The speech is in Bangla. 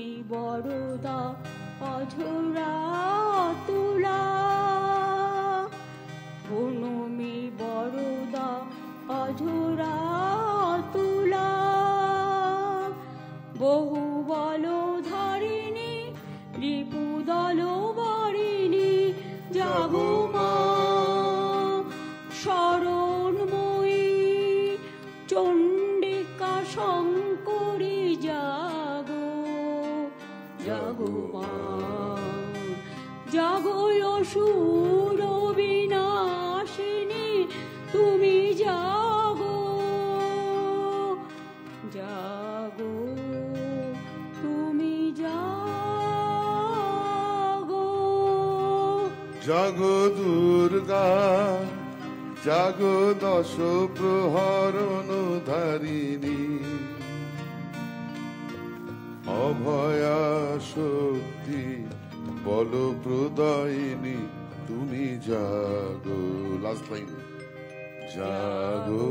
তুমি বরদা অঝরা তুলা, তুমি বরদা অঝরা তুলা। বহু বল ধারিণী রিপু দল বারিণী, জাগো মা শরণময়ী চণ্ডিকা শঙ্করী, জাগো জাগো মা, জাগো অসুর বিনাশিনী, তুমি জাগো জাগো, তুমি জাগো। জাগো দুর্গা জাগো দশ প্রহরণ ধারিণী, অভয়া শক্তি বল প্রদায়িনী, তুমি জাগো। লাস্ট লাইন, জাগো